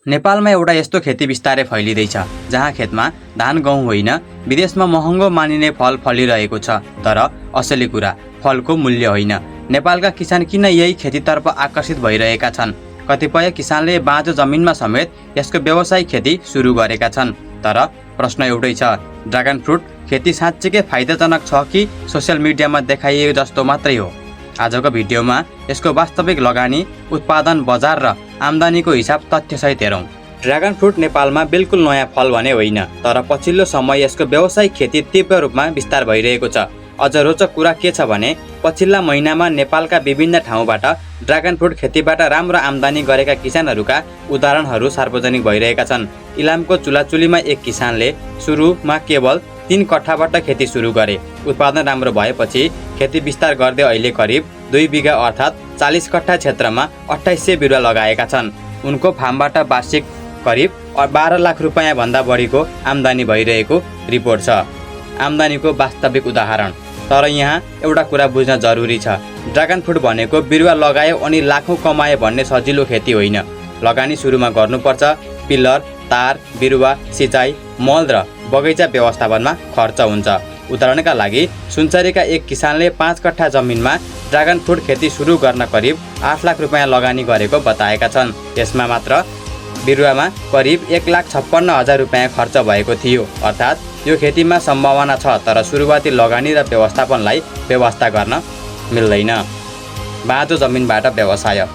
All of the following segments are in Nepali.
नेपालमा एउटा यस्तो खेती बिस्तारै फैलिँदैछ जहाँ खेतमा धान गहुँ होइन विदेशमा महँगो मानिने फल फलिरहेको छ। तर असली कुरा फलको मूल्य होइन। नेपालका किसान किन यही खेतीतर्फ आकर्षित भइरहेका छन्? कतिपय किसानले बाँझो जमिनमा समेत यसको व्यावसायिक खेती सुरु गरेका छन्। तर प्रश्न एउटै छ, ड्रागन फ्रुट खेती साँच्चीकै फाइदाजनक छ कि सोसियल मिडियामा देखाइएको जस्तो मात्रै हो? आजको भिडियोमा यसको वास्तविक लगानी, उत्पादन, बजार र आम्दानीको हिसाब तथ्यसहित हेरौँ। ड्रागन फ्रुट नेपालमा बिल्कुल नयाँ फल भने होइन, तर पछिल्लो समय यसको व्यावसायिक खेती तीव्र रूपमा विस्तार भइरहेको छ। अझ रोचक कुरा के छ भने पछिल्ला महिनामा नेपालका विभिन्न ठाउँबाट ड्रागन फ्रुट खेतीबाट राम्रो आम्दानी गरेका किसानहरूका उदाहरणहरू सार्वजनिक भइरहेका छन्। इलामको चुलाचुलीमा एक किसानले सुरुमा केवल 3 कट्ठाबाट खेती सुरु गरे। उत्पादन राम्रो भएपछि खेती विस्तार गर्दै अहिले करिब 2 बिघा अर्थात् 40 कट्ठा क्षेत्रमा 2800 बिरुवा लगाएका छन्। उनको फार्मबाट वार्षिक करिब 12 लाख रुपैयाँ भन्दा बढीको आम्दानी भइरहेको रिपोर्ट छ। आम्दानीको वास्तविक उदाहरण। तर यहाँ एउटा कुरा बुझ्न जरुरी छ, ड्रागन फ्रुट भनेको बिरुवा लगायो अनि लाखौँ कमाए भन्ने सजिलो खेती होइन। लगानी सुरुमा गर्नुपर्छ। पिल्लर, तार, बिरुवा, सिँचाइ, मल र बगैँचा व्यवस्थापनमा खर्च हुन्छ। उदाहरणका लागि सुनसरीका एक किसानले 5 कट्ठा जमिनमा ड्रागन फ्रुट खेती सुरु गर्न करिब 8 लाख रुपैयाँ लगानी गरेको बताएका छन्। यसमा मात्र बिरुवामा करिब 1,56,000 रुपैयाँ खर्च भएको थियो। अर्थात् यो खेतीमा सम्भावना छ, तर सुरुवाती लगानी र व्यवस्थापनलाई व्यवस्था गर्न मिल्दैन। बाँझो जमिनबाट व्यवसाय।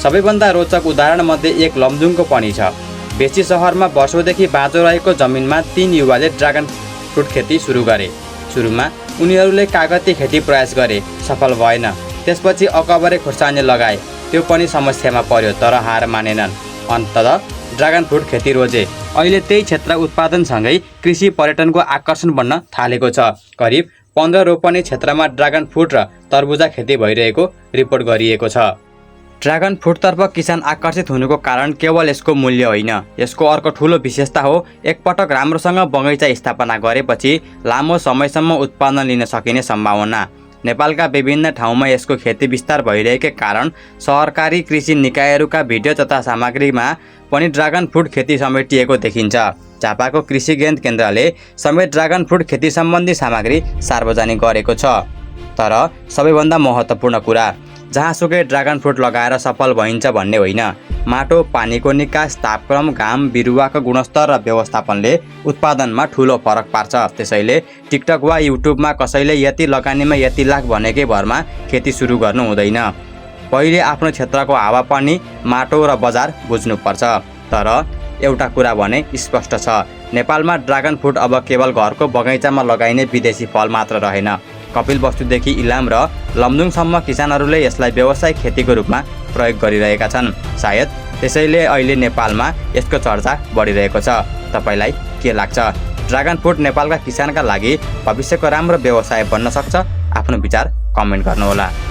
सबैभन्दा रोचक उदाहरणमध्ये एक लमजुङको पनि छ। बेची सहरमा वर्षौँदेखि बाँझो रहेको जमिनमा 3 युवाले ड्रागन फ्रुट खेती सुरु गरे। सुरुमा उनीहरूले कागती खेती प्रयास गरे, सफल भएन। त्यसपछि अकबरे खुर्सानी लगाए, त्यो पनि समस्यामा पर्यो, तर हार मानेनन्। अन्ततः ड्रागन फ्रुट खेती रोजे। अहिले त्यही क्षेत्र उत्पादनसँगै कृषि पर्यटनको आकर्षण बन्न थालेको छ। करिब 15 रोपनी क्षेत्रमा ड्रागन फ्रुट र तरबुजा खेती भइरहेको रिपोर्ट गरिएको छ। ड्रागन फ्रुटतर्फ किसान आकर्षित हुनुको कारण केवल यसको मूल्य होइन, यसको अर्को ठुलो विशेषता हो एकपटक राम्रोसँग बगैँचा स्थापना गरेपछि लामो समयसम्म उत्पादन लिन सकिने सम्भावना। नेपालका विभिन्न ठाउँमा यसको खेती विस्तार भइरहेकै कारण सहकारी कृषि निकायहरूका भिडियो तथा सामग्रीमा पनि ड्रागन फ्रुट खेती समेटिएको देखिन्छ। झापाको कृषि ज्ञान केन्द्रले समेत ड्रागन फ्रुट खेती सम्बन्धी सामग्री सार्वजनिक गरेको छ। तर सबैभन्दा महत्त्वपूर्ण कुरा, जहाँसुकै ड्रागन फ्रुट लगाएर सफल भइन्छ भन्ने होइन। माटो, पानीको निकास, तापक्रम, घाम, बिरुवाको गुणस्तर र व्यवस्थापनले उत्पादनमा ठुलो फरक पार्छ। त्यसैले टिकटक वा युट्युबमा कसैले यति लगानीमा यति लाख भनेकै भरमा खेती सुरु गर्नु हुँदैन। पहिले आफ्नो क्षेत्रको हावापानी, माटो र बजार बुझ्नुपर्छ। तर एउटा कुरा भने स्पष्ट छ, नेपालमा ड्रागन फ्रुट अब केवल घरको बगैँचामा लगाइने विदेशी फल मात्र रहेन। कपिलवस्तुदेखि इलाम र लमजुङसम्म किसानहरूले यसलाई व्यावसायिक खेतीको रूपमा प्रयोग गरिरहेका छन्। सायद त्यसैले अहिले नेपालमा यसको चर्चा बढिरहेको छ। तपाईलाई के लाग्छ? ड्रागन फ्रुट नेपालका किसानका लागि भविष्यको राम्रो व्यवसाय बन्न सक्छ? आफ्नो विचार कमेन्ट गर्नुहोला।